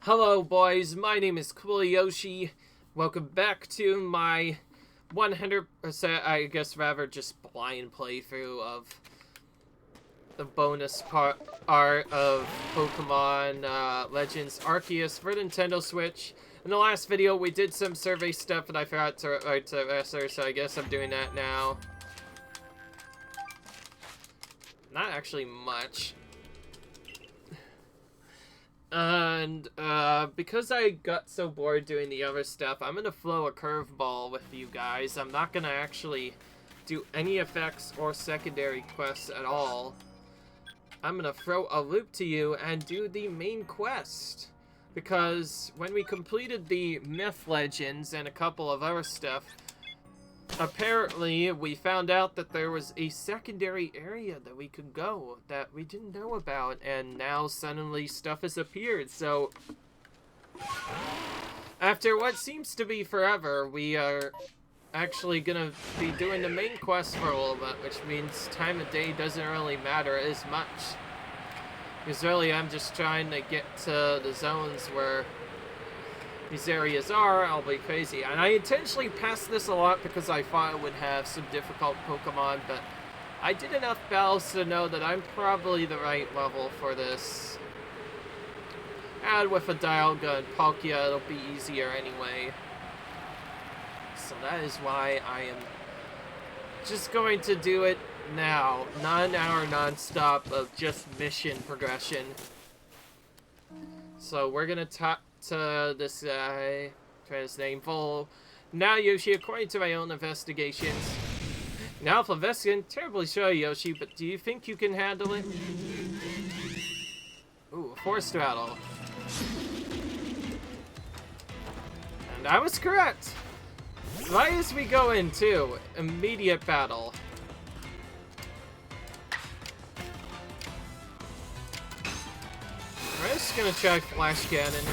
Hello boys, my name is Yoshi. Welcome back to my 100%, I guess rather just blind playthrough of the bonus part of Pokemon Legends Arceus for Nintendo Switch. In the last video we did some survey stuff and I forgot to write to Esther, so I guess I'm doing that now. Not actually much. And, because I got so bored doing the other stuff, I'm gonna throw a curveball with you guys. I'm not gonna actually do any effects or secondary quests at all. I'm gonna throw a loop to you and do the main quest. Because when we completed the Myth Legends and a couple of other stuff, apparently we found out that there was a secondary area that we could go that we didn't know about, and now suddenly stuff has appeared. So after what seems to be forever, we are actually gonna be doing the main quest for a little bit, which means time of day doesn't really matter as much, because really I'm just trying to get to the zones where these areas are. I'll be crazy. And I intentionally passed this a lot because I thought it would have some difficult Pokemon, but I did enough battles to know that I'm probably the right level for this. And with a Dialga and Palkia, it'll be easier anyway. So that is why I am just going to do it now. Not an hour non-stop of just mission progression. So we're gonna talk to this guy, try his name full. Now Yoshi, according to my own investigations. Now for investigation, terribly sorry Yoshi, but do you think you can handle it? Ooh, force rattle. And I was correct! Right as we go into immediate battle. We're just gonna try Flash Cannon.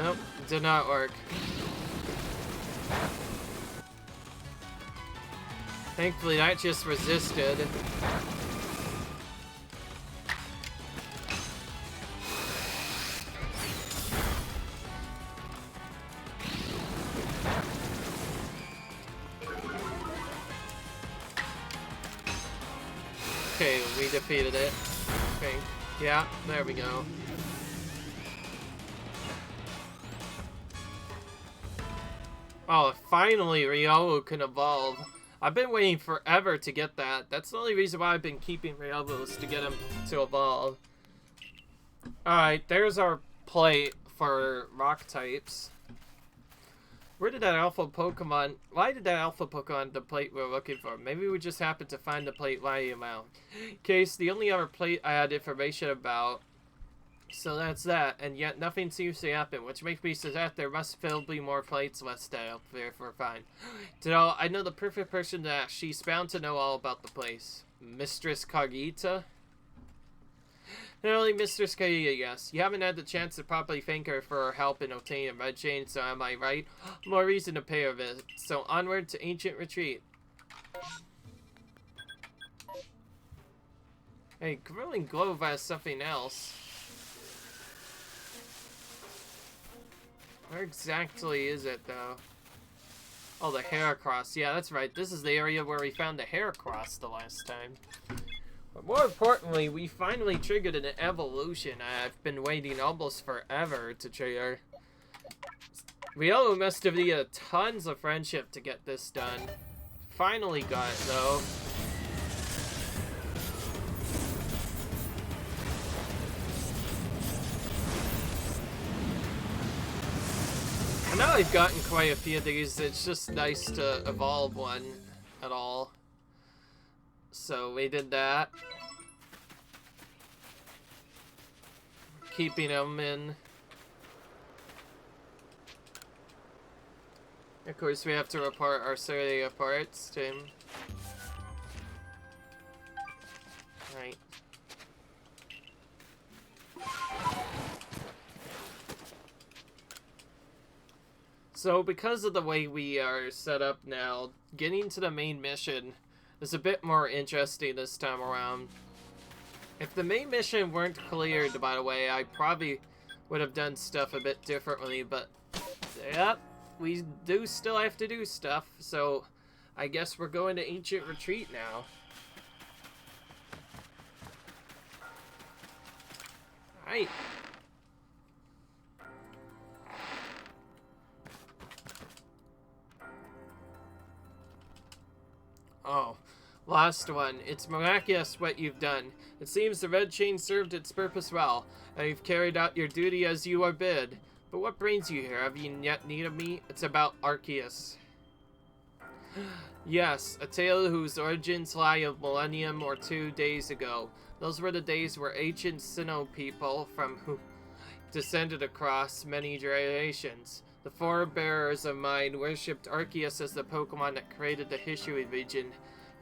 Nope, did not work. Thankfully, that just resisted. Okay, we defeated it. Okay, yeah, there we go. Oh, finally Riolu can evolve. I've been waiting forever to get that. That's the only reason why I've been keeping Riolu, is to get him to evolve. Alright, there's our plate for rock types. Where did that alpha Pokemon... Why did that alpha Pokemon the plate we're looking for? Maybe we just happened to find the plate lying around. Case, the only other plate I had information about. So that's that, and yet nothing seems to happen, which makes me suggest there must still be more plates listed out there for fine. I know the perfect person to ask. She's bound to know all about the place. Mistress Kagita? Not only Mistress Kagita, yes. You haven't had the chance to properly thank her for her help in obtaining a red chain, so am I right? More reason to pay her a visit. So onward to Ancient Retreat. Hey, Grilling Glove has something else. Where exactly is it, though? Oh, the Heracross. Yeah, that's right. This is the area where we found the Heracross the last time. But more importantly, we finally triggered an evolution I've been waiting almost forever to trigger. Riolu must have needed tons of friendship to get this done. Finally got it, though. I know I've gotten quite a few of these, it's just nice to evolve one at all. So we did that. Keeping them in. Of course we have to report our Cresselia parts to him. Right. So because of the way we are set up now, getting to the main mission is a bit more interesting this time around. If the main mission weren't cleared, by the way, I probably would have done stuff a bit differently, but yep, we do still have to do stuff, so I guess we're going to Ancient Retreat now. Alright. Oh, last one. It's miraculous what you've done. It seems the red chain served its purpose well, and you've carried out your duty as you are bid. But what brings you here? Have you yet need of me? It's about Arceus. Yes, a tale whose origins lie a millennium or 2 days ago. Those were the days where ancient Sinnoh people from who descended across many generations. The forebearers of mine worshipped Arceus as the Pokemon that created the Hishui region,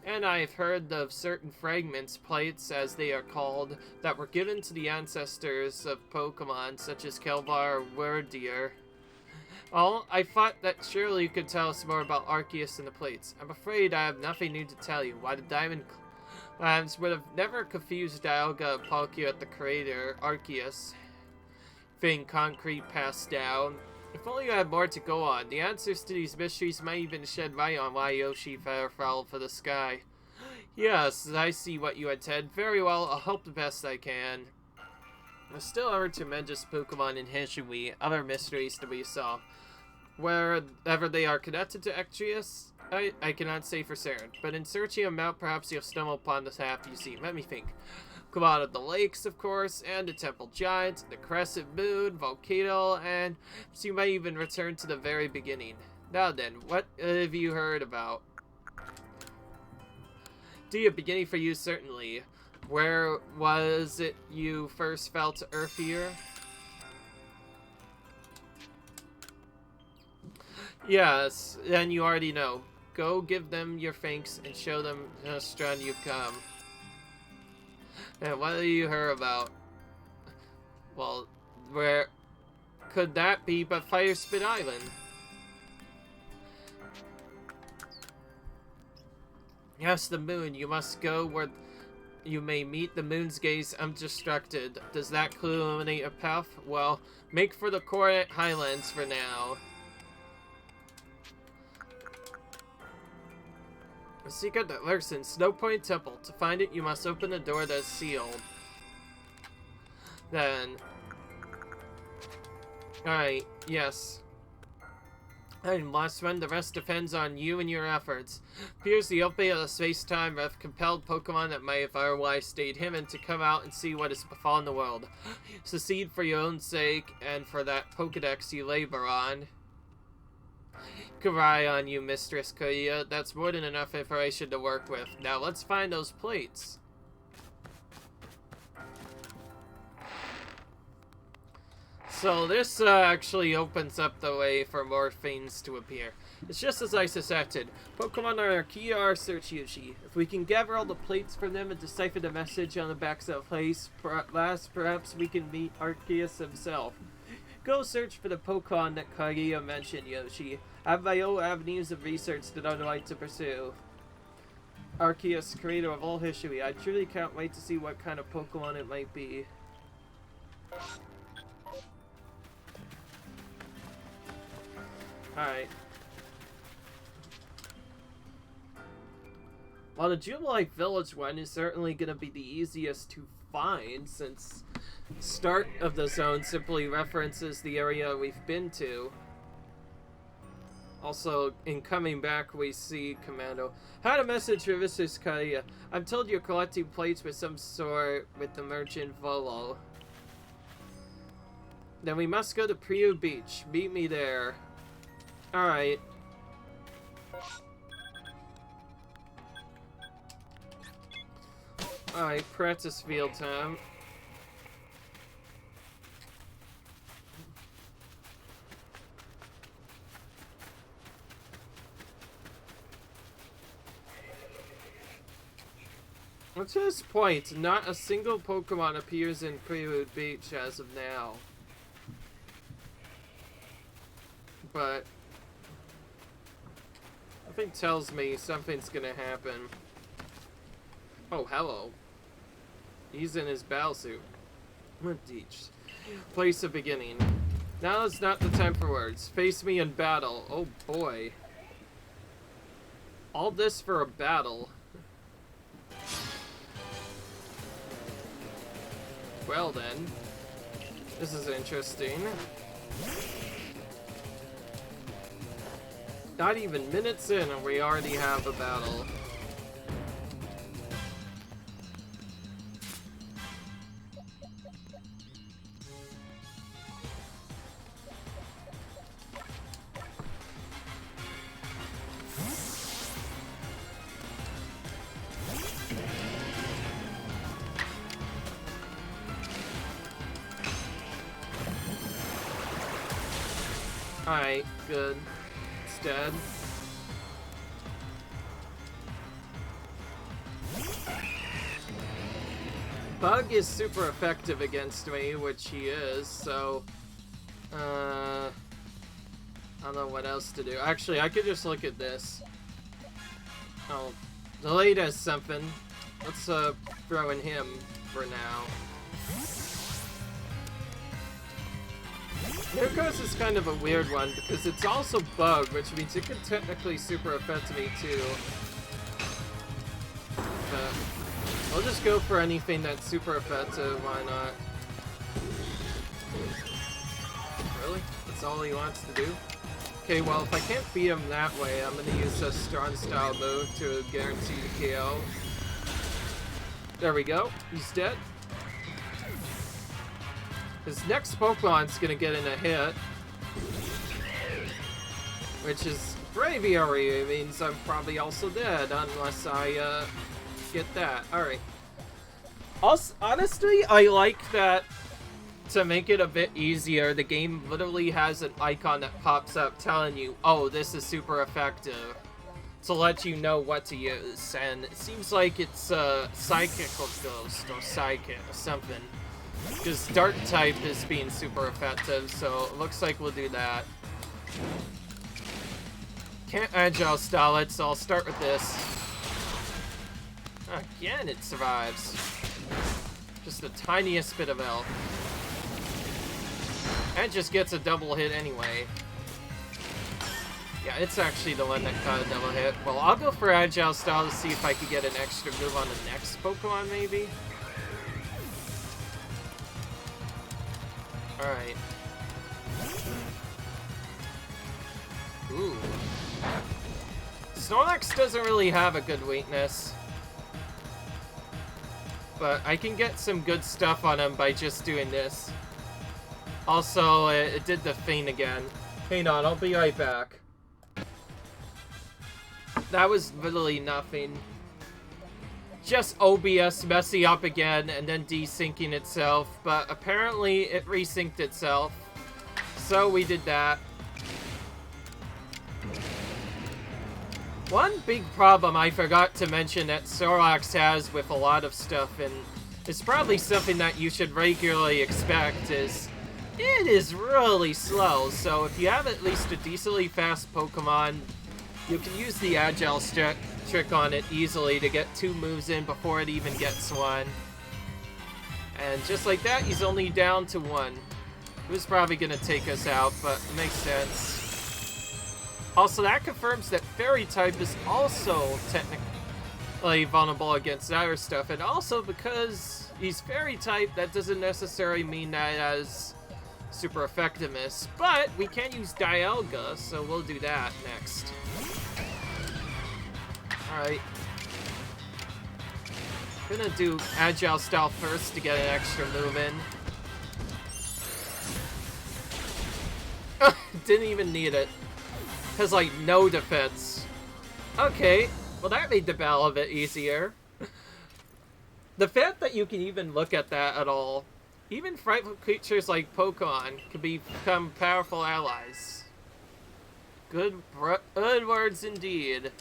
and I've heard of certain fragments, plates as they are called, that were given to the ancestors of Pokemon such as Kelvar or Wordeer. Well, I thought that surely you could tell us more about Arceus and the plates. I'm afraid I have nothing new to tell you. Why the Diamond Clans would have never confused Dialga and Palkia at the creator, Arceus. Thing concrete passed down. If only you had more to go on. The answers to these mysteries might even shed light on why Yoshi fell for the sky. Yes, I see what you intend. Very well, I'll help the best I can. There still are tremendous Pokemon in Hishui, other mysteries to be solved. Wherever they are connected to Arceus, I cannot say for certain. But in searching them out, perhaps you'll stumble upon the path you see. Let me think. Come out of the lakes, of course, and the Temple Giant, the Crescent Moon, Volcano, and so you might even return to the very beginning. Now then, what have you heard about? The beginning for you, certainly. Where was it you first felt earthier? Yes, then you already know. Go give them your thanks and show them how strong you've come. And what have you heard about? Well, where could that be but Fire Spit Island? Yes, the moon. You must go where you may meet the moon's gaze undistracted. Does that illuminate a path? Well, make for the Coronet Highlands for now. A secret that lurks in Snow Point Temple. To find it, you must open a door that's sealed. Then... Alright, yes. And last one, the rest depends on you and your efforts. Appears the opening of the space-time have compelled Pokemon that might have otherwise stayed hidden to come out and see what has befallen the world. Succeed for your own sake and for that Pokedex you labor on. Could rely on you, Mistress Koya. That's more than enough information to work with. Now let's find those plates. So this actually opens up the way for more things to appear. It's just as I suspected. Pokemon are our key to our search, Yoshi. If we can gather all the plates from them and decipher the message on the backs of the place, perhaps we can meet Arceus himself. Go search for the Pokemon that Kaguya mentioned, Yoshi. I have my own avenues of research that I'd like to pursue. Arceus, creator of all history. I truly can't wait to see what kind of Pokemon it might be. Alright. Well, the Jubilife Village one is certainly going to be the easiest to find, since start of the zone simply references the area we've been to. Also, in coming back, we see Commando. Had a message for Mrs. Kaya. I'm told you're collecting plates with some sort with the merchant Volo. Then we must go to Priu Beach. Meet me there. Alright. Alright, practice field time. At this point, not a single Pokemon appears in Prelude Beach as of now. But something tells me something's gonna happen. Oh, hello. He's in his battle suit. Teach. Place of beginning. Now is not the time for words. Face me in battle. Oh boy. All this for a battle. Well then. This is interesting. Not even minutes in and we already have a battle. Alright, good. It's dead. Bug is super effective against me, which he is, so... I don't know what else to do. Actually, I could just look at this. Oh, the latest something. Let's throw in him for now. Mirkos is kind of a weird one because it's also bug, which means it can technically super affect me too. But I'll just go for anything that's super effective, why not? Really? That's all he wants to do? Okay, well if I can't beat him that way, I'm gonna use a strong style move to guarantee the KO. There we go, he's dead. His next Pokemon's gonna get in a hit, which is bravery. It means I'm probably also dead unless I get that. Alright. Also, honestly, I like that to make it a bit easier. The game literally has an icon that pops up telling you, oh, this is super effective, to let you know what to use. And it seems like it's Psychical Ghost or Psychic or something. Because Dark type is being super effective, so it looks like we'll do that. Can't Agile Style it, so I'll start with this. Again, it survives. Just the tiniest bit of health. And just gets a double hit anyway. Yeah, it's actually the one that got a double hit. Well, I'll go for Agile Style to see if I could get an extra move on the next Pokemon, maybe? Alright. Ooh. Snorlax doesn't really have a good weakness. But I can get some good stuff on him by just doing this. Also, it did the feint again. Hang on, I'll be right back. That was literally nothing. Just OBS messing up again and then desyncing itself, but apparently it resynced itself. So we did that. One big problem I forgot to mention that Snorlax has with a lot of stuff, and it's probably something that you should regularly expect, is it is really slow. So if you have at least a decently fast Pokemon, you can use the Agile trick on it easily to get 2 moves in before it even gets 1. And just like that, he's only down to 1. It was probably going to take us out, but it makes sense. Also, that confirms that Fairy type is also technically vulnerable against other stuff. And also, because he's Fairy type, that doesn't necessarily mean that it has super effectiveness. But we can use Dialga, so we'll do that next. Alright. I'm gonna do Agile Style first to get an extra move in. Didn't even need it. Has like no defense. Okay, well that made the battle a bit easier. The fact that you can even look at that at all, even frightful creatures like Pokemon can become powerful allies. Good words indeed.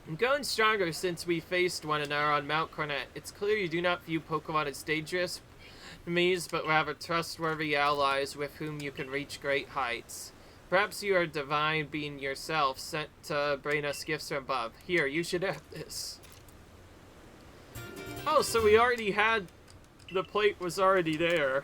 I'm going stronger since we faced one another on Mount Cornet. It's clear you do not view Pokemon as dangerous enemies, but rather trustworthy allies with whom you can reach great heights. Perhaps you are a divine being yourself, sent to bring us gifts from above. Here, you should have this. Oh, so we already had... The plate was already there.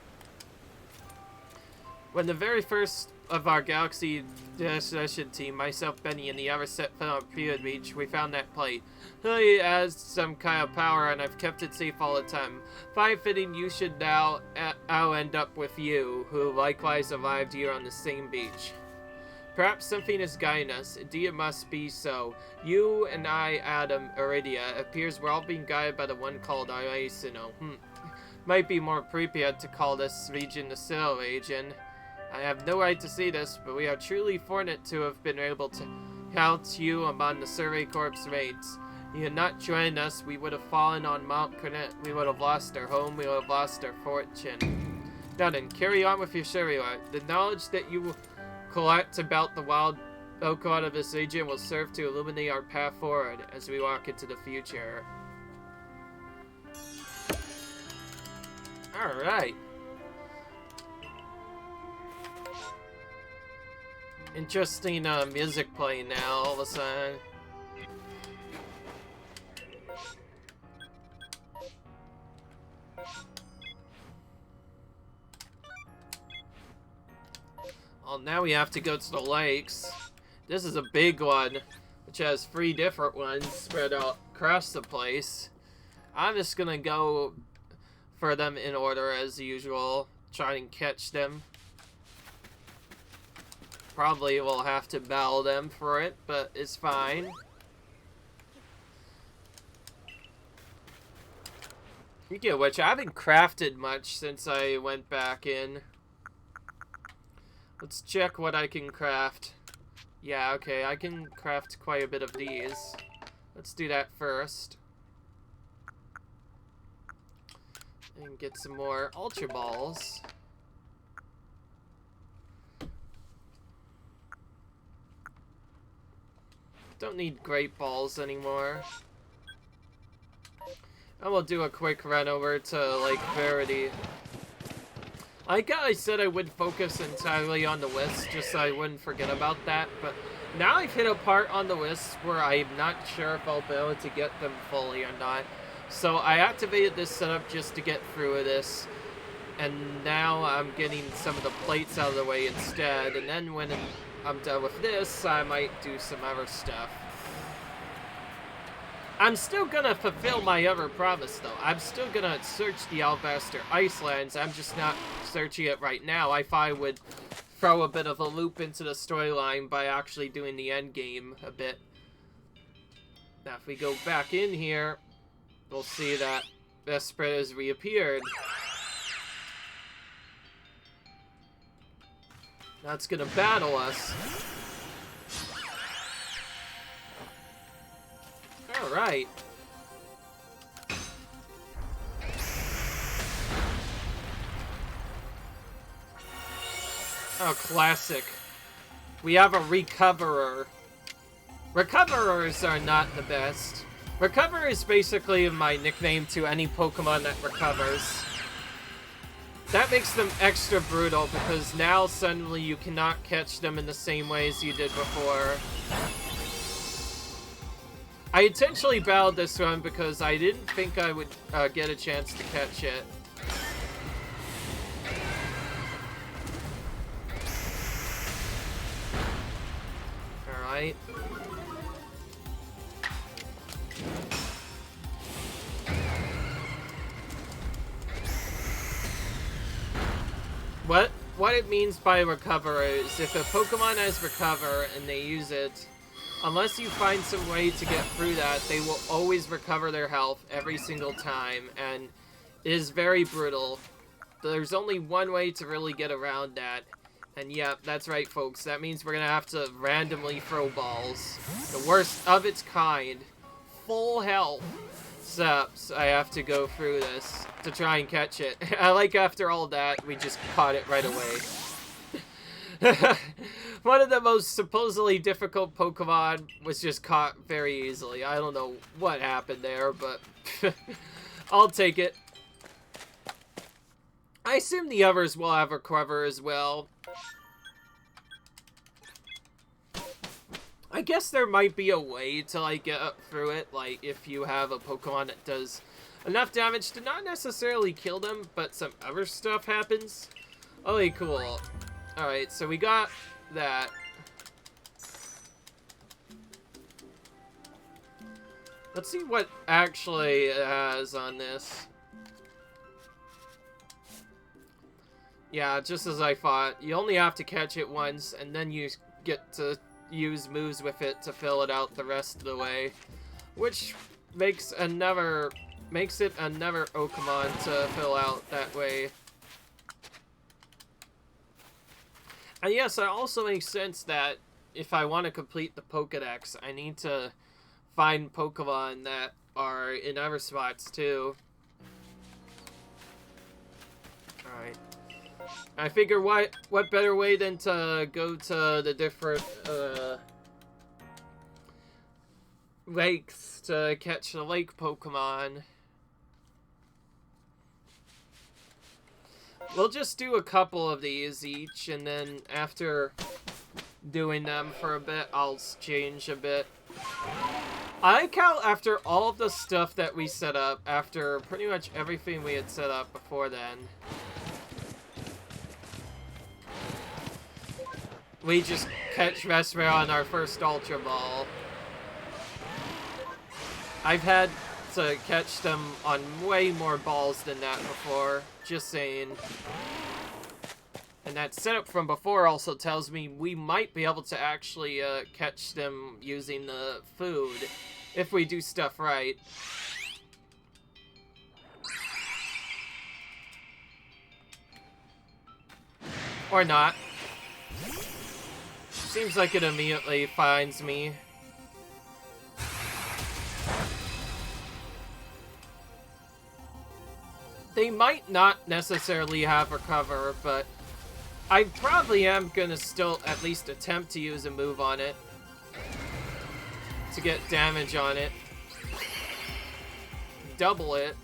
When the very first of our Galaxy Session team, myself, Benny, and the other set foot on Priya Beach, we found that plate. It has some kind of power, and I've kept it safe all the time. Fine fitting, you should now... I'll end up with you, who likewise arrived here on the same beach. Perhaps something is guiding us. Indeed, it must be so. You and I, Adam, Iridia, appears we're all being guided by the one called Aisino. Might be more appropriate to call this region the Sinnoh region. I have no right to say this, but we are truly fortunate to have been able to count you among the Survey Corps mates. You had not joined us, we would have fallen on Mount Cornet, we would have lost our home, we would have lost our fortune. Now then, carry on with your survey work. The knowledge that you will collect about the wild Pokemon of this region will serve to illuminate our path forward as we walk into the future. Alright. Interesting music playing now all of a sudden. Well, now we have to go to the lakes. This is a big one, which has 3 different ones spread out across the place. I'm just gonna go for them in order as usual, try and catch them. Probably will have to battle them for it, but it's fine. Speaking of which, I haven't crafted much since I went back in. Let's check what I can craft. Yeah, okay, I can craft quite a bit of these. Let's do that first. And get some more Ultra Balls. Don't need Great Balls anymore. And we'll do a quick run over to Lake Verity. Like I said, I would focus entirely on the wisps, just so I wouldn't forget about that. But now I've hit a part on the wisps where I'm not sure if I'll be able to get them fully or not. So I activated this setup just to get through this. And now I'm getting some of the plates out of the way instead. And then when I'm done with this, I might do some other stuff. I'm still gonna fulfill my other promise, though. I'm still gonna search the Alabaster Icelands. I'm just not searching it right now. I thought I would throw a bit of a loop into the storyline by actually doing the end game a bit. Now, if we go back in here, we'll see that Vesprit has reappeared. Now it's gonna battle us. Alright. Oh, classic. We have a Recoverer. Recoverers are not the best. Recover is basically my nickname to any Pokemon that recovers. That makes them extra brutal because now suddenly you cannot catch them in the same way as you did before. I intentionally battled this one because I didn't think I would get a chance to catch it. Alright. What it means by recover is if a Pokemon has recover and they use it, unless you find some way to get through that, they will always recover their health every single time, and it is very brutal. There's only one way to really get around that, and yeah, that's right, folks. That means we're gonna have to randomly throw balls. The worst of its kind. Full health. Steps. I have to go through this to try and catch it. I like after all that, we just caught it right away. One of the most supposedly difficult Pokemon was just caught very easily. I don't know what happened there, but I'll take it. I assume the others will have Recover as well. I guess there might be a way to, like, get up through it, like, if you have a Pokemon that does enough damage to not necessarily kill them, but some other stuff happens. Okay, cool. Alright, so we got that. Let's see what actually it has on this. Yeah, just as I thought. You only have to catch it once, and then you get to use moves with it to fill it out the rest of the way. Which makes it another Pokemon to fill out that way. And yes, it also makes sense that if I want to complete the Pokédex, I need to find Pokemon that are in other spots too. Alright. I figure what better way than to go to the different lakes to catch the lake Pokemon. We'll just do a couple of these each, and then after doing them for a bit, I'll change a bit. I like how after all of the stuff that we set up, after pretty much everything we had set up before then, we just catch Vesper on our first Ultra Ball. I've had to catch them on way more balls than that before, just saying. And that setup from before also tells me we might be able to actually catch them using the food if we do stuff right. Or not. Seems like it immediately finds me. They might not necessarily have Recover, but I probably am gonna still at least attempt to use a move on it to get damage on it. Double it.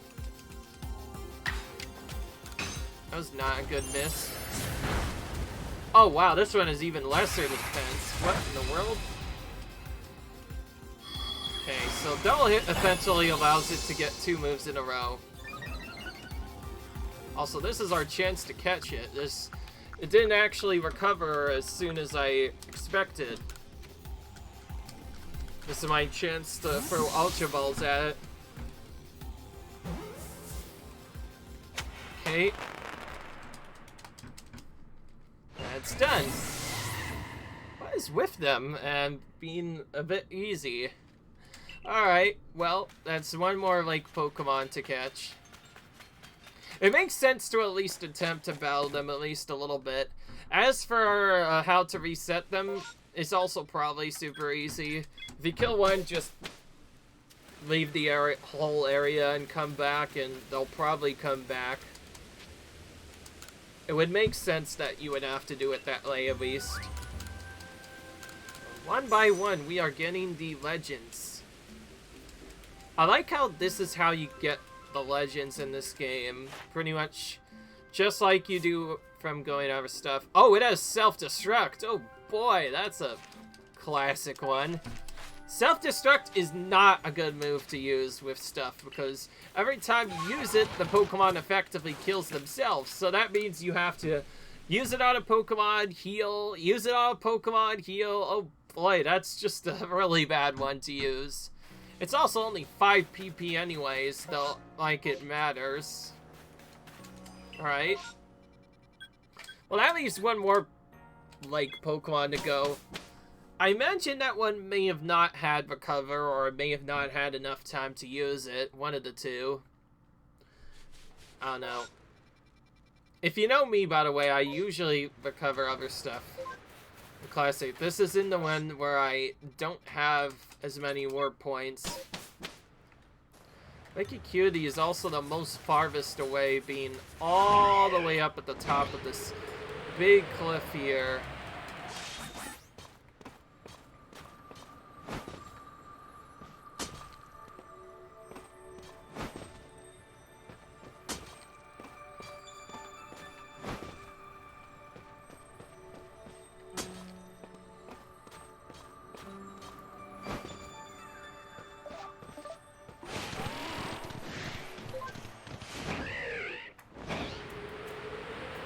That was not a good miss. Oh wow, this one is even lesser defense. What in the world? Okay, so double hit essentially allows it to get 2 moves in a row. Also, this is our chance to catch it. It didn't actually recover as soon as I expected. This is my chance to throw Ultra Balls at it. Okay. That's done. What is with them and being a bit easy? Alright, well, that's one more lake Pokemon to catch. It makes sense to at least attempt to battle them at least a little bit. As for how to reset them, it's also probably super easy. If you kill one, just leave the whole area and come back, and they'll probably come back. It would make sense that you would have to do it that way at least. One by one, we are getting the legends. I like how this is how you get the legends in this game. Pretty much just like you do from going over stuff. Oh, it has self-destruct. Oh boy, that's a classic one. Self-destruct is not a good move to use with stuff because every time you use it, the Pokemon effectively kills themselves. So that means you have to use it on a Pokemon, heal, use it on a Pokemon, heal. Oh boy, that's just a really bad one to use. It's also only 5 PP anyways, though, like it matters. Alright. Well, that leaves one more, like, Pokemon to go. I mentioned that one may have not had Recover, or may have not had enough time to use it. One of the two. I don't know. If you know me, by the way, I usually recover other stuff. Classic. This is in the one where I don't have as many warp points. Mickey Cutie is also the most farthest away, being all the way up at the top of this big cliff here.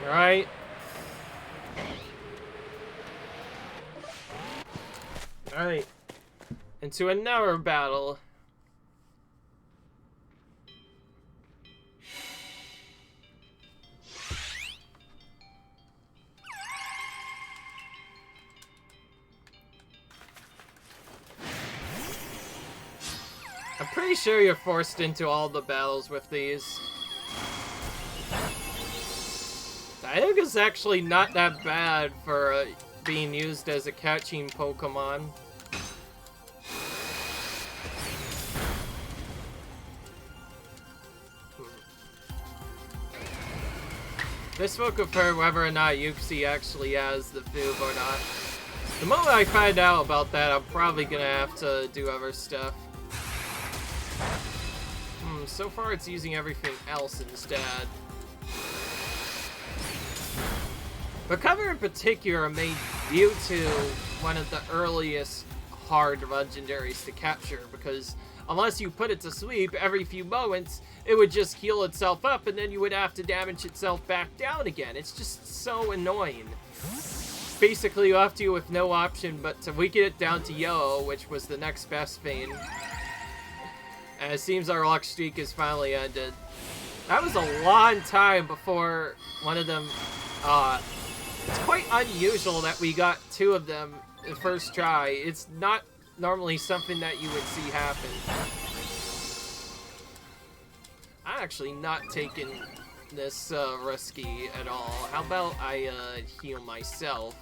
Alright. Alright. Into another battle. I'm pretty sure you're forced into all the battles with these. I think it's actually not that bad for being used as a catching Pokemon. This will confirm whether or not Yuxi actually has the Foob or not. The moment I find out about that, I'm probably gonna have to do other stuff. So far it's using everything else instead. Recover in particular made Mewtwo one of the earliest hard legendaries to capture, because unless you put it to sleep every few moments, it would just heal itself up and then you would have to damage itself back down again. It's just so annoying. Basically, you have to with no option but to weaken it down to yellow, which was the next best thing. And it seems our luck streak is finally ended. That was a long time before one of them... it's quite unusual that we got two of them the first try. It's not normally something that you would see happen. I'm actually not taking this risky at all. How about I heal myself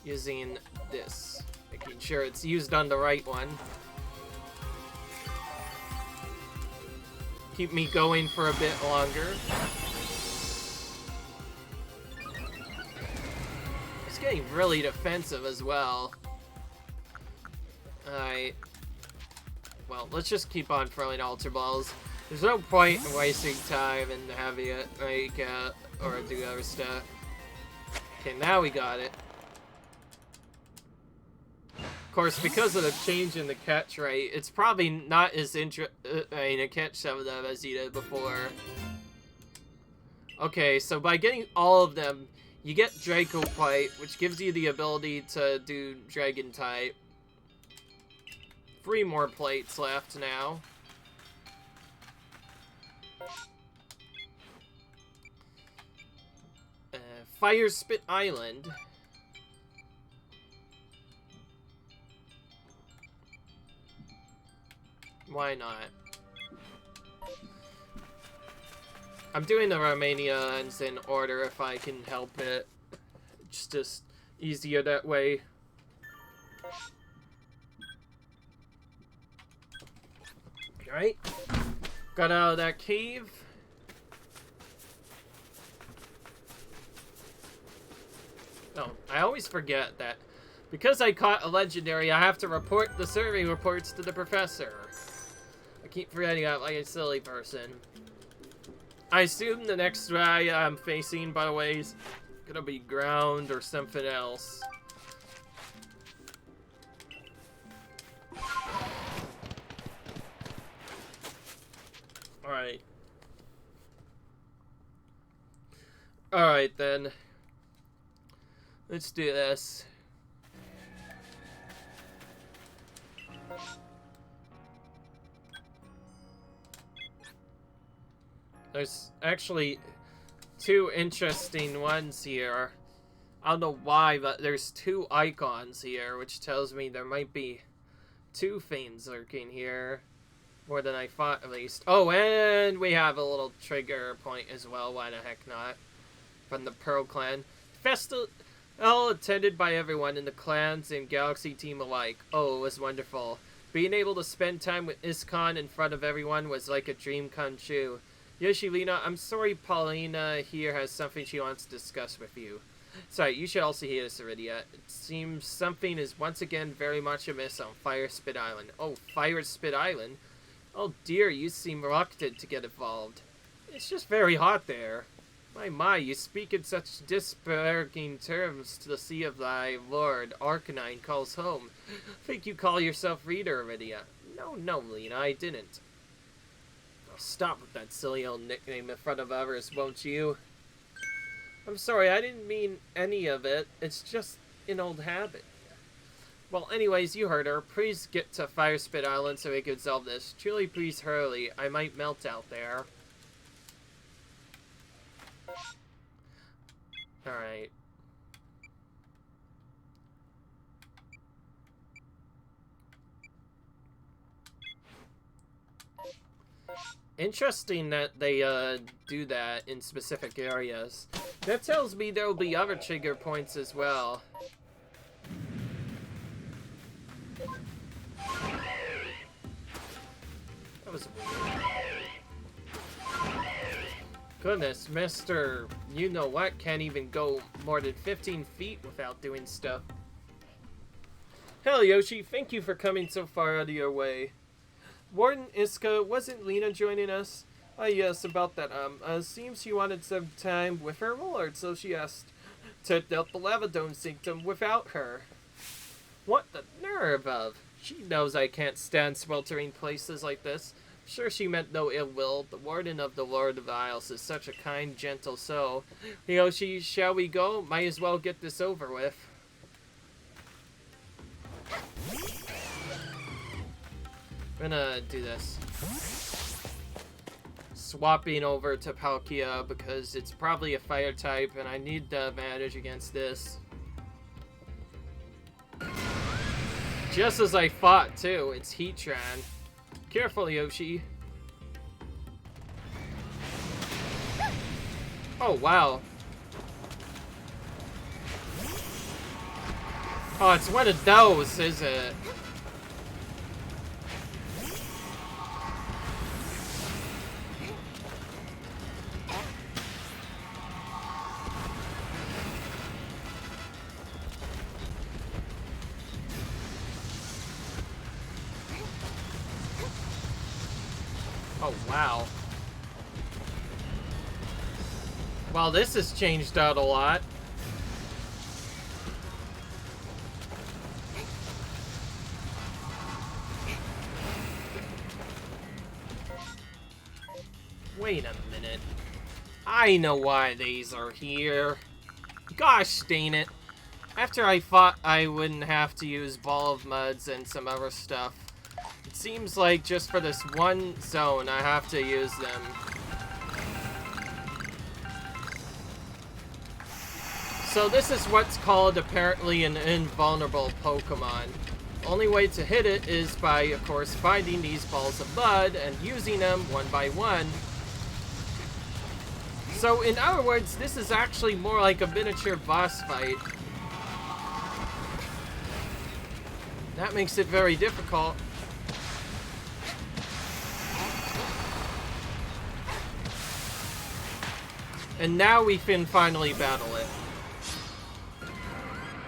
using this? Making sure it's used on the right one. Keep me going for a bit longer. It's getting really defensive as well. Alright. Well, let's just keep on throwing Ultra Balls. There's no point in wasting time and having it, like, or do other stuff. Okay, now we got it. Of course, because of the change in the catch rate, it's probably not as to catch some of them as you did before. Okay, so by getting all of them, you get Draco Plate, which gives you the ability to do Dragon type. 3 more plates left now. Fire Spit Island. Why not? I'm doing the Romanians in order if I can help it. It's just easier that way. Alright. Got out of that cave. Oh, I always forget that because I caught a legendary, I have to report the survey reports to the professor. I keep forgetting that like a silly person. I assume the next guy I'm facing, by the way, is gonna be ground or something else. Alright. Alright then. Let's do this. There's actually 2 interesting ones here. I don't know why, but there's 2 icons here, which tells me there might be 2 fiends lurking here. More than I thought, at least. Oh, and we have a little trigger point as well. Why the heck not? From the Pearl Clan. Festival attended by everyone in the clans and Galaxy team alike. Oh, it was wonderful. Being able to spend time with Iskon in front of everyone was like a dream come true. Yoshilina, I'm sorry Paulina here has something she wants to discuss with you. Sorry, you should also hear this already. It seems something is once again very much amiss on Fire Spit Island. Oh, Fire Spit Island? Oh dear, you seem reluctant to get involved. It's just very hot there. My, you speak in such disparaging terms to the sea of thy lord, Arcanine calls home. Think you call yourself Reader, Iridia? No, Lena, I didn't. Oh, stop with that silly old nickname in front of others, won't you? I'm sorry, I didn't mean any of it. It's just an old habit. Well, anyways, you heard her. Please get to Fire Spit Island so we can solve this. Truly, please hurry. I might melt out there. Alright. Interesting that they do that in specific areas. That tells me there will be other trigger points as well. That was... Goodness, Mr. You-know-what can't even go more than 15 feet without doing stuff. Hell, Yoshi, thank you for coming so far out of your way. Warden Iska, wasn't Lena joining us? Ah, yes, about that, seems she wanted some time with her lord, so she asked to out the lava dome sanctum without her. What the nerve of? She knows I can't stand sweltering places like this. Sure, she meant no ill will. The warden of the Lord of the Isles is such a kind, gentle soul. Yoshi, shall we go? Might as well get this over with. I'm gonna do this. Swapping over to Palkia because it's probably a fire type and I need the advantage against this. Just as I thought too, it's Heatran. Careful, Yoshi. Oh, wow. Oh, it's one of those, is it? Oh, wow. Well, this has changed out a lot. Wait a minute. I know why these are here. Gosh dang it. After I thought I wouldn't have to use Ball of Muds and some other stuff, it seems like just for this one zone I have to use them. So this is what's called apparently an invulnerable Pokemon. Only way to hit it is by, of course, finding these balls of mud and using them one by one. So in other words, this is actually more like a miniature boss fight. That makes it very difficult. And now we can finally battle it.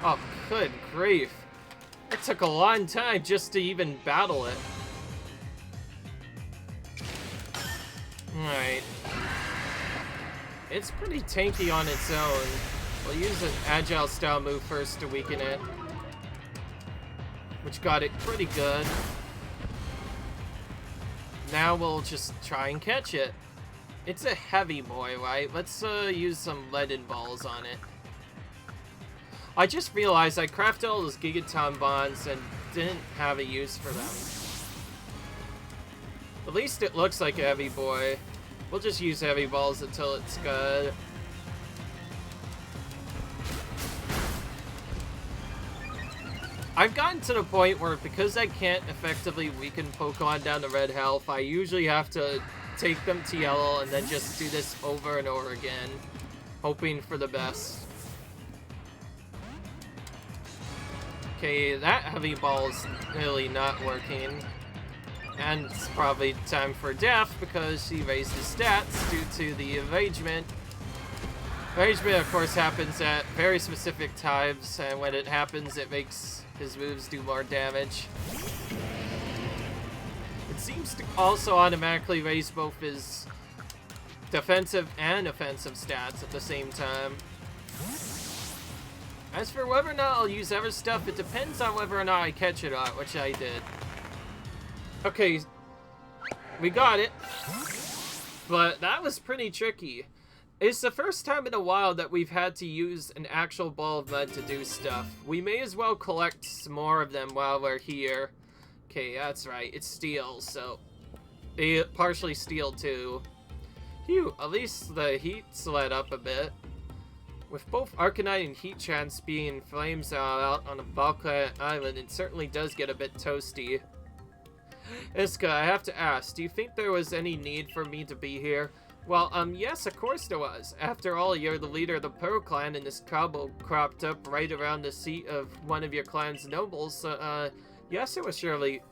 Oh, good grief. It took a long time just to even battle it. Alright. It's pretty tanky on its own. We'll use an agile style move first to weaken it. Which got it pretty good. Now we'll just try and catch it. It's a heavy boy, right? Let's use some leaden balls on it. I just realized I crafted all those Gigaton Bonds and didn't have a use for them. At least it looks like a heavy boy. We'll just use heavy balls until it's good. I've gotten to the point where because I can't effectively weaken Pokemon down to red health, I usually have to take them to yellow and then just do this over and over again, hoping for the best. Okay, that heavy ball's really not working. And it's probably time for death because he raised his stats due to the evagement. Evagement, of course, happens at very specific times, and when it happens, it makes his moves do more damage. It seems to also automatically raise both his defensive and offensive stats at the same time. As for whether or not I'll use other stuff, it depends on whether or not I catch it on, which I did. Okay, we got it. But that was pretty tricky. It's the first time in a while that we've had to use an actual ball of mud to do stuff. We may as well collect some more of them while we're here. Okay, that's right. It's steel, so... partially steel, too. Phew, at least the heat's let up a bit. With both Arcanine and Heatran being flames out on a volcanic island, it certainly does get a bit toasty. Iska, I have to ask, do you think there was any need for me to be here? Well, yes, of course there was. After all, you're the leader of the Pearl Clan, and this trouble cropped up right around the seat of one of your clan's nobles, so, yes, it was surely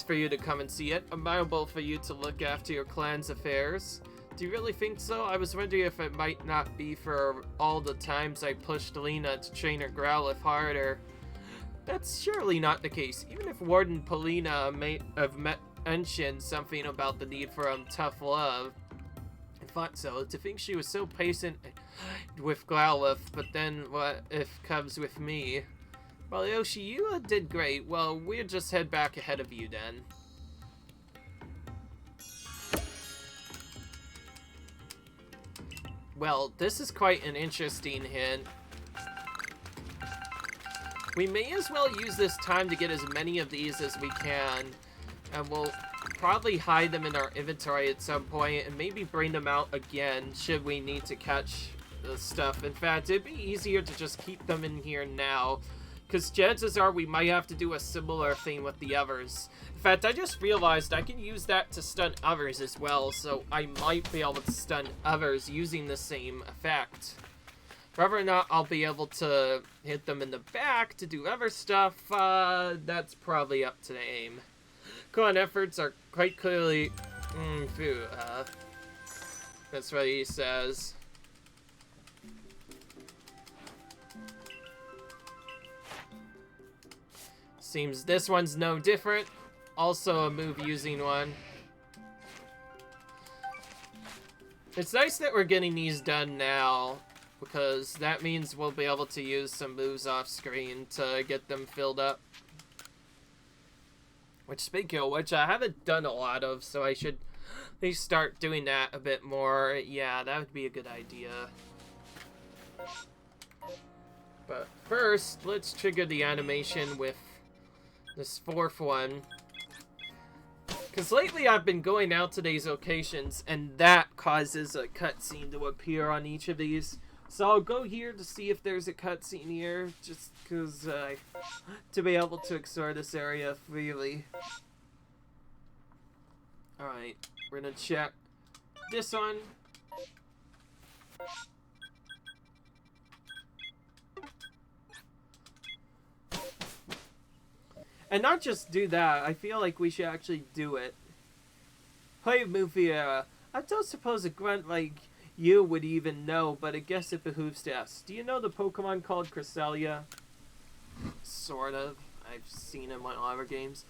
for you to come and see it. Admirable for you to look after your clan's affairs. Do you really think so? I was wondering if it might not be for all the times I pushed Lena to train her Growlithe harder. That's surely not the case. Even if Warden Polina may have mentioned something about the need for tough love. I thought so. To think she was so patient with Growlithe, but then what if comes with me? Well, Yoshi, you did great. Well, we'll just head back ahead of you then. Well, this is quite an interesting hint. We may as well use this time to get as many of these as we can. And we'll probably hide them in our inventory at some point and maybe bring them out again should we need to catch the stuff. In fact, it'd be easier to just keep them in here now, because chances are we might have to do a similar thing with the others. In fact, I just realized I can use that to stun others as well, so I might be able to stun others using the same effect. Whether or not I'll be able to hit them in the back to do other stuff, that's probably up to the aim. Clan efforts are quite clearly... that's what he says. Seems this one's no different. Also a move using one. It's nice that we're getting these done now, because that means we'll be able to use some moves off screen to get them filled up. Which, speaking of which, I haven't done a lot of, so I should at least start doing that a bit more. Yeah, that would be a good idea. But first, let's trigger the animation with this fourth one. Because lately I've been going out to these locations, and that causes a cutscene to appear on each of these. So I'll go here to see if there's a cutscene here, just because to be able to explore this area freely. Alright, we're gonna check this one. And not just do that, I feel like we should actually do it. Hey, Mufia, I don't suppose a grunt like you would even know, but I guess it behooves to ask. Do you know the Pokemon called Cresselia? Sort of. I've seen him on other games.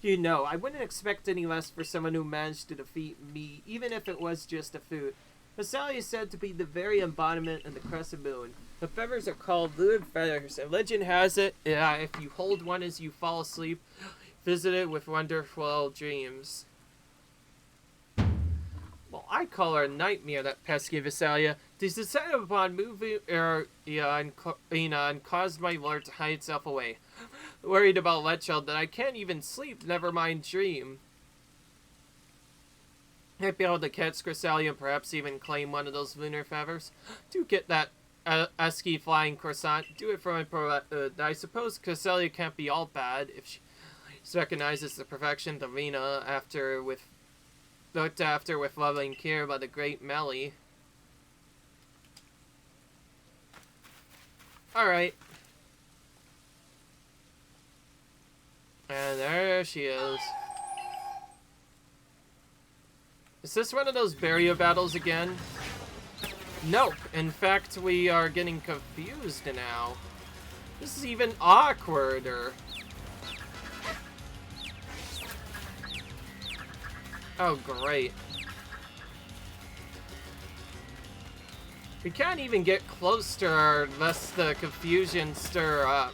You know, I wouldn't expect any less for someone who managed to defeat me, even if it was just a foot. Cresselia is said to be the very embodiment of the crescent moon. The feathers are called lurid feathers, and legend has it, if you hold one as you fall asleep, visit it with wonderful dreams. Well, I call her a nightmare, that pesky Cresselia. This decided upon moving and caused my lord to hide itself away. Worried about Letchild that I can't even sleep, never mind dream. Might be able to catch Cresselia and perhaps even claim one of those lunar feathers. Do get that Esky flying croissant. Do it for my I suppose Cresselia can't be all bad if she recognizes the perfection of Rena looked after with loving care by the great Melly. Alright. And there she is. Is this one of those barrier battles again? Nope. In fact, we are getting confused now. This is even awkwarder. Oh, great. We can't even get close to her lest the confusion stir up.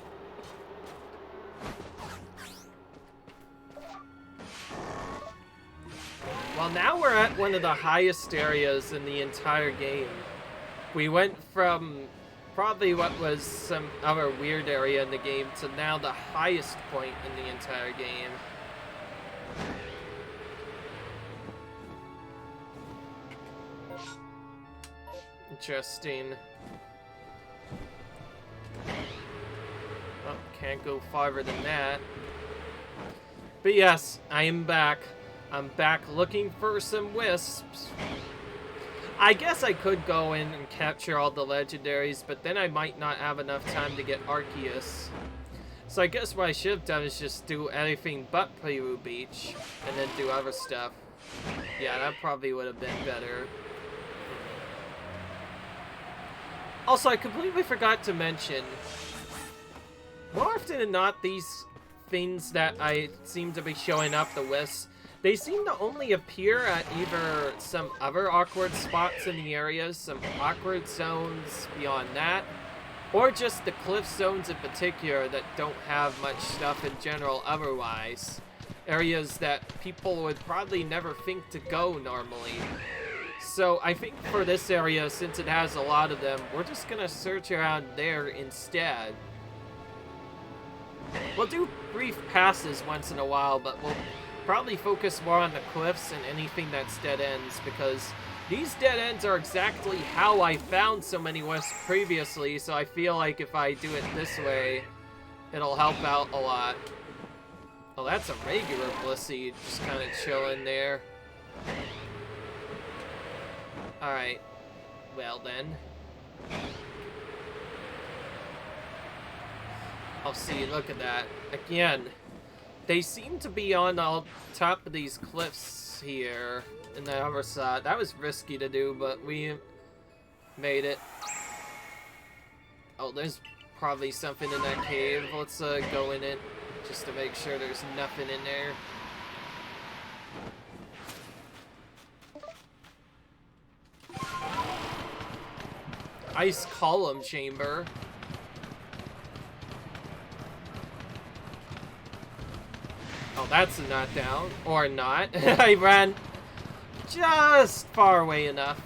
now we're at one of the highest areas in the entire game. We went from probably what was some other weird area in the game to now the highest point in the entire game. Interesting. Oh, can't go farther than that. But yes, I am back. I'm back looking for some wisps. I guess I could go in and capture all the legendaries, but then I might not have enough time to get Arceus. So I guess what I should have done is just do anything but Peru Beach, and then do other stuff. Yeah, that probably would have been better. Also, I completely forgot to mention, more often than not, these things that I seem to be showing up, the wisps, they seem to only appear at either some other awkward spots in the areas, some awkward zones beyond that, or just the cliff zones in particular that don't have much stuff in general otherwise. Areas that people would probably never think to go normally. So I think for this area, since it has a lot of them, we're just gonna search around there instead. We'll do brief passes once in a while, but we'll probably focus more on the cliffs and anything that's dead ends, because these dead ends are exactly how I found so many wisps previously, so I feel like if I do it this way, it'll help out a lot. Oh, that's a regular Blissey, just kind of chilling there. Alright, well then. I'll see, look at that. Again, they seem to be on the top of these cliffs here in the other side. That was risky to do, but we made it. Oh, there's probably something in that cave. Let's go in it just to make sure there's nothing in there. Ice column chamber. Oh, that's a knockdown. Or not. I ran just far away enough.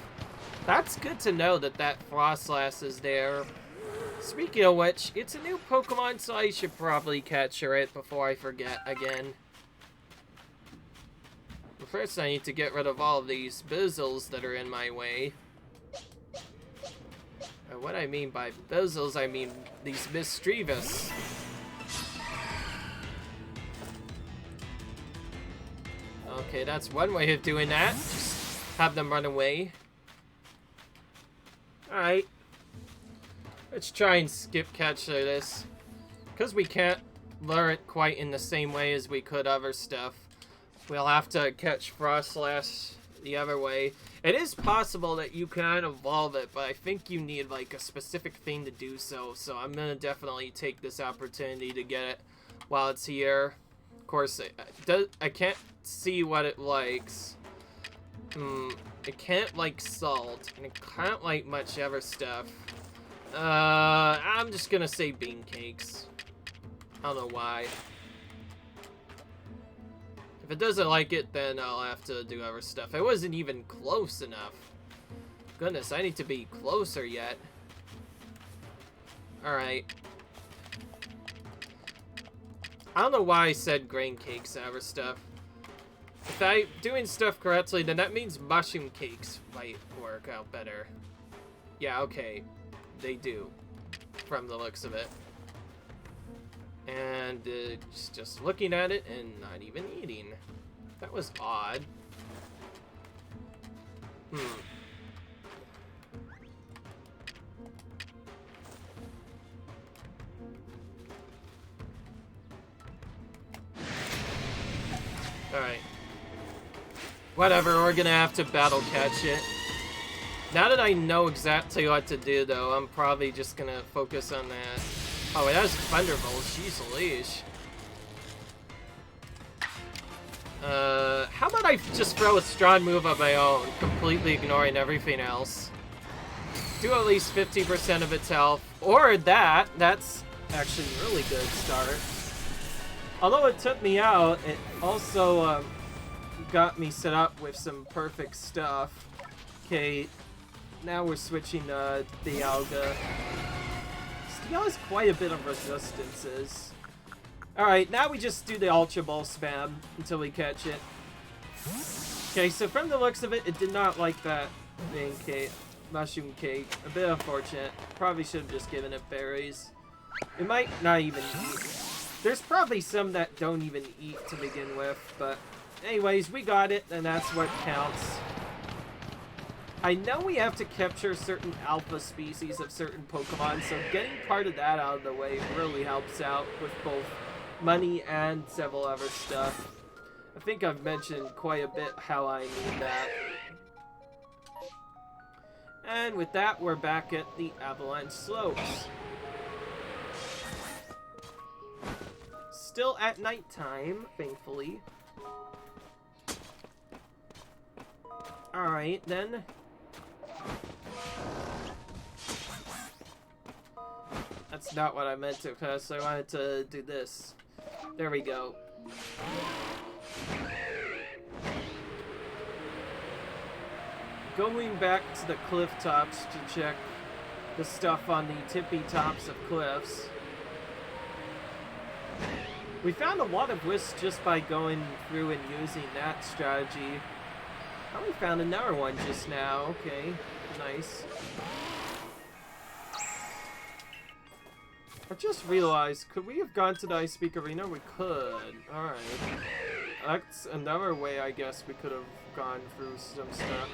That's good to know that that Frostlass is there. Speaking of which, it's a new Pokemon, so I should probably capture it before I forget again. But first I need to get rid of all of these Bizzles that are in my way. And what I mean by Bizzles, I mean these Misdreavus. Okay, that's one way of doing that. Just have them run away. Alright. Let's try and skip catch this. Because we can't lure it quite in the same way as we could other stuff, we'll have to catch Frostlass the other way. It is possible that you can evolve it, but I think you need like a specific thing to do so. So I'm going to definitely take this opportunity to get it while it's here. Of course, I can't see what it likes. It can't like salt, and it can't like much other stuff. I'm just gonna say bean cakes. I don't know why. If it doesn't like it, then I'll have to do other stuff. It wasn't even close enough. Goodness, I need to be closer yet. Alright. I don't know why I said grain cakes and other stuff. If I'm doing stuff correctly, then that means mushroom cakes might work out better. Yeah, okay. They do. From the looks of it. And just looking at it and not even eating. That was odd. Alright. Whatever, we're gonna have to battle catch it. Now that I know exactly what to do, though, I'm probably just gonna focus on that. Oh, it has Thunderbolt. Jeez Louise. How about I just throw a strong move of my own, completely ignoring everything else? Do at least 50% of its health. Or that. That's actually a really good start. Although it took me out, it also got me set up with some perfect stuff. Okay, now we're switching the Dialga. Steel has quite a bit of resistances. Alright, now we just do the Ultra Ball spam until we catch it. Okay, so from the looks of it, it did not like that thing cake. Mushroom cake. A bit unfortunate. Probably should have just given it berries. It might not even eat. There's probably some that don't even eat to begin with, but anyways, we got it, and that's what counts. I know we have to capture certain alpha species of certain Pokemon, so getting part of that out of the way really helps out with both money and several other stuff. I think I've mentioned quite a bit how I need that. And with that, we're back at the Avalanche Slopes. Still at nighttime, thankfully. Alright, then. That's not what I meant to press. I wanted to do this. There we go. Going back to the cliff tops to check the stuff on the tippy tops of cliffs. We found a lot of wisps just by going through and using that strategy. Oh, we found another one just now. Okay, nice. I just realized, could we have gone to the Ice Peak Arena? We could. Alright. That's another way I guess we could have gone through some stuff.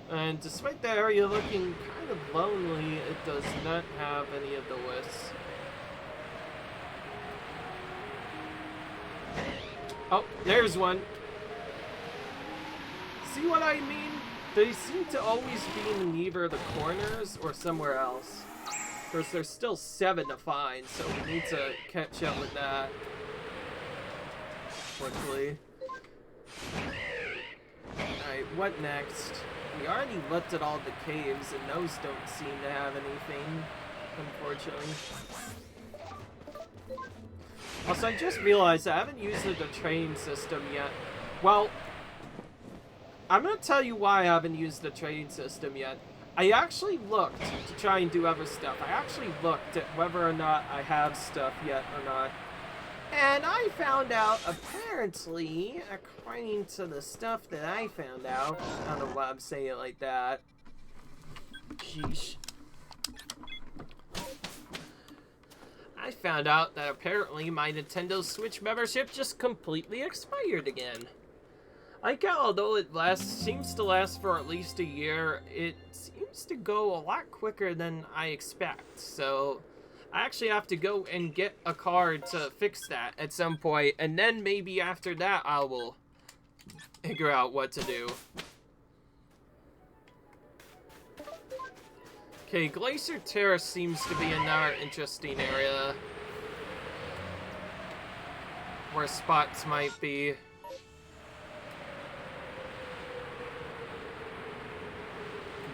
And despite the area looking kind of lonely, it does not have any of the wisps. Oh, there's one. See what I mean? They seem to always be in either the corners or somewhere else. Of course, there's still 7 to find, so we need to catch up with that quickly. Alright, what next? We already looked at all the caves, and those don't seem to have anything, unfortunately. Also, I just realized I haven't used the training system yet. Well, I'm going to tell you why I haven't used the training system yet. I actually looked to try and do other stuff. I actually looked at whether or not I have stuff yet or not. And I found out, apparently, according to the stuff that I found out, I don't know why I'm saying it like that. Sheesh. I found out that apparently my Nintendo Switch membership just completely expired again. Like, although it seems to last for at least a year, it seems to go a lot quicker than I expect, so I actually have to go and get a card to fix that at some point, and then maybe after that I will figure out what to do. Okay, Glacier Terrace seems to be another interesting area where spots might be.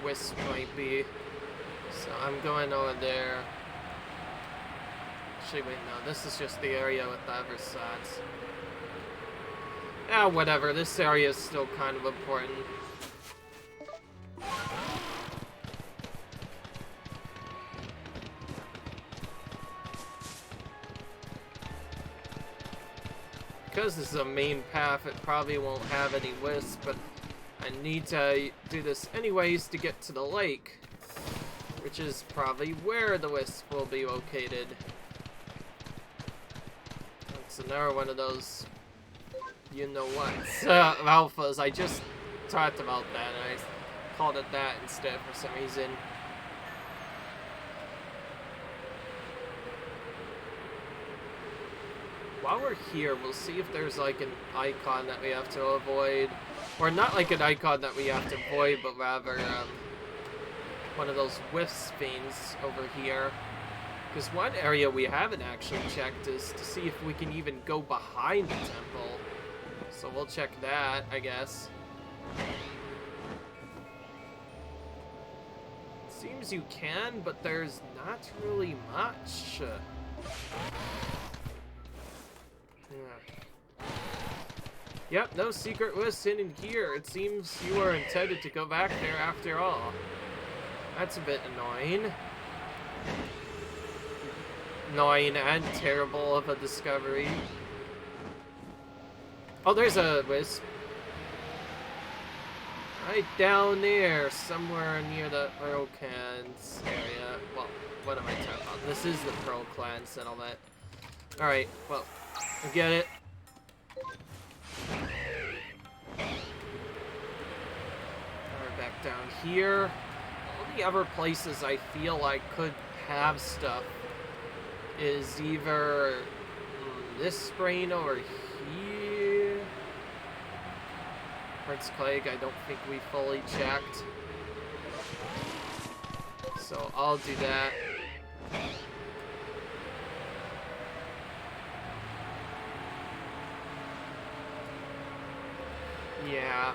Wisp might be. So I'm going over there. Actually, wait, no, this is just the area with the other sides. Ah, whatever, this area is still kind of important. Because this is a main path, it probably won't have any wisps, but I need to do this anyways to get to the lake, which is probably where the wisp will be located. That's another one of those, you know what, alphas. I just talked about that, and I called it that instead for some reason. While we're here, we'll see if there's like an icon that we have to avoid. Or not like an icon that we have to avoid, but rather one of those wisp things over here. Because one area we haven't actually checked is to see if we can even go behind the temple. So we'll check that, I guess. Seems you can, but there's not really much. Yeah. Yep, no secret wisps hidden here. It seems you are intended to go back there after all. That's a bit annoying. Annoying and terrible of a discovery. Oh, there's a wisp. Right down there, somewhere near the Pearl Clans area. Well, what am I talking about? This is the Pearl Clan settlement. Alright, well, I get it. Alright, back down here. All the other places I feel I could have stuff is either this sprain over here. Prince Plague, I don't think we fully checked. So I'll do that. Yeah.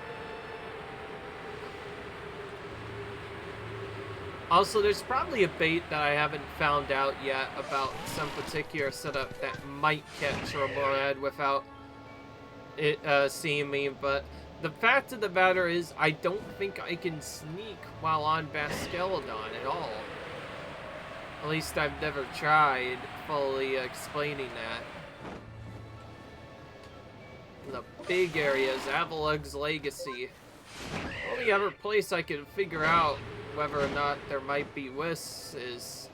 Also, there's probably a bait that I haven't found out yet about some particular setup that might catch Roborad without it seeing me, but the fact of the matter is, I don't think I can sneak while on Baskeladon at all. At least I've never tried fully explaining that. The big areas, Avalug's Legacy. The only other place I can figure out whether or not there might be wisps is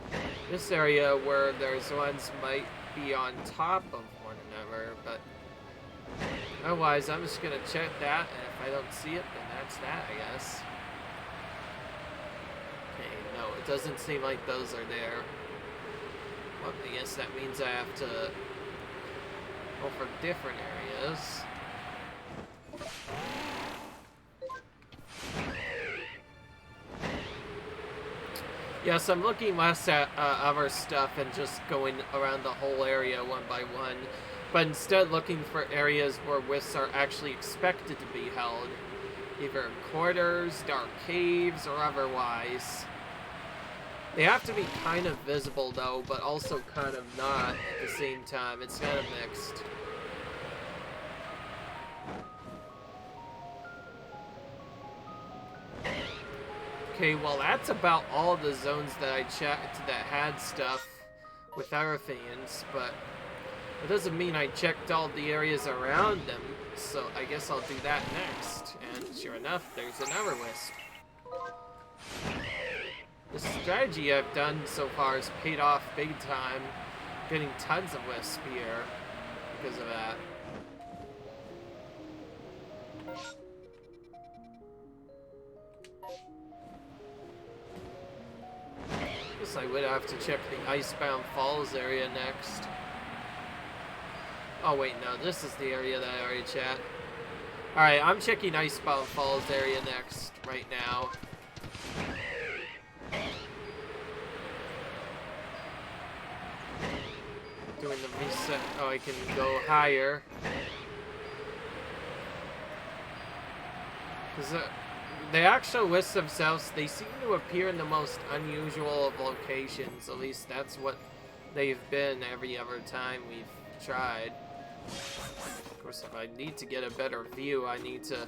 this area where there's ones might be on top of one another, but otherwise, I'm just gonna check that, and if I don't see it, then that's that, I guess. Okay, no, it doesn't seem like those are there. Well, I guess that means I have to go for different areas. Yes, I'm looking less at other stuff and just going around the whole area one by one. But instead looking for areas where wisps are actually expected to be held. Either in quarters, dark caves, or otherwise. They have to be kind of visible though, but also kind of not at the same time. It's kind of mixed. Okay, well that's about all the zones that I checked that had stuff with Arathanians, but it doesn't mean I checked all the areas around them, so I guess I'll do that next. And sure enough, there's another wisp. The strategy I've done so far has paid off big time, getting tons of wisps here because of that. Guess I would have to check the Icebound Falls area next. Oh wait, no, this is the area that I already checked. Alright, I'm checking Icebound Falls area next, right now. Doing the reset. Oh, I can go higher. Because the actual wisps themselves, they seem to appear in the most unusual of locations. At least that's what they've been every other time we've tried. Of course, if I need to get a better view, I need to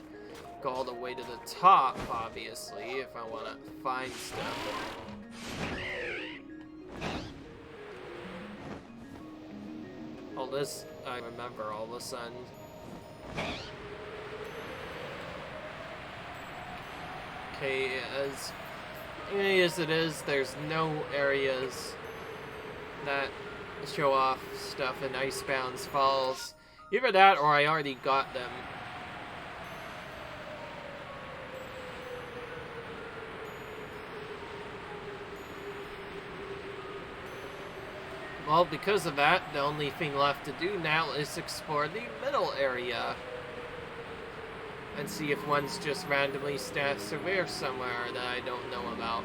go all the way to the top, obviously, if I want to find stuff. All this, I remember all of a sudden. Okay, as funny as it is, there's no areas that show off stuff in Icebound Falls. Either that or I already got them. Well, because of that, the only thing left to do now is explore the middle area. And see if one's just randomly severe somewhere that I don't know about.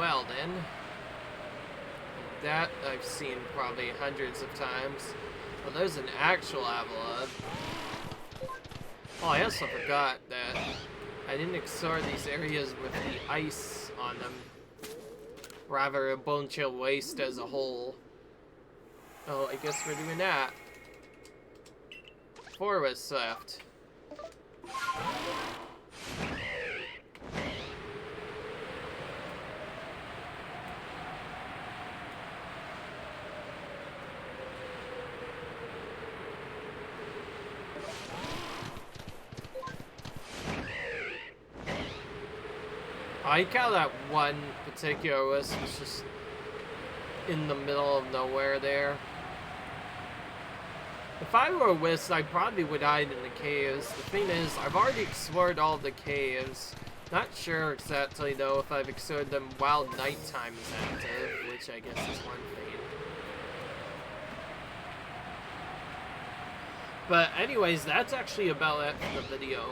well then. That I've seen probably hundreds of times. Well, there's an actual Avalon. Oh, I also forgot that I didn't explore these areas with the ice on them. Rather, a Bone Chill Waste as a whole. Oh, I guess we're doing that. 4 was left. I like how that one particular list was just in the middle of nowhere there. If I were a Wisp, I probably would hide in the caves. The thing is, I've already explored all the caves. Not sure exactly, though, if I've explored them while nighttime is active, which I guess is one thing. But anyways, that's actually about it for the video.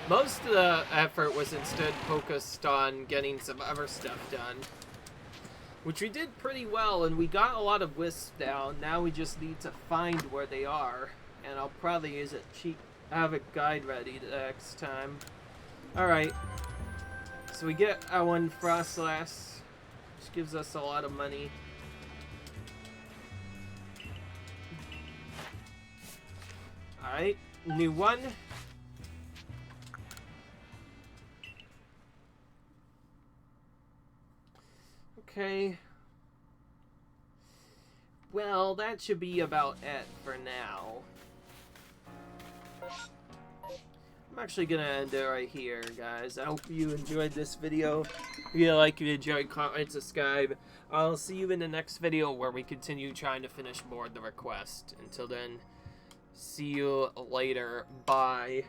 Most of the effort was instead focused on getting some other stuff done. Which we did pretty well, and we got a lot of wisps down. Now we just need to find where they are. And I'll probably use a have a guide ready the next time. Alright. So we get our one Frostlass, which gives us a lot of money. Alright, new one. Okay. Well, that should be about it for now. I'm actually gonna end it right here, guys. I hope you enjoyed this video. If you like it, enjoy, comment, subscribe. I'll see you in the next video where we continue trying to finish Board the Request. Until then, see you later. Bye.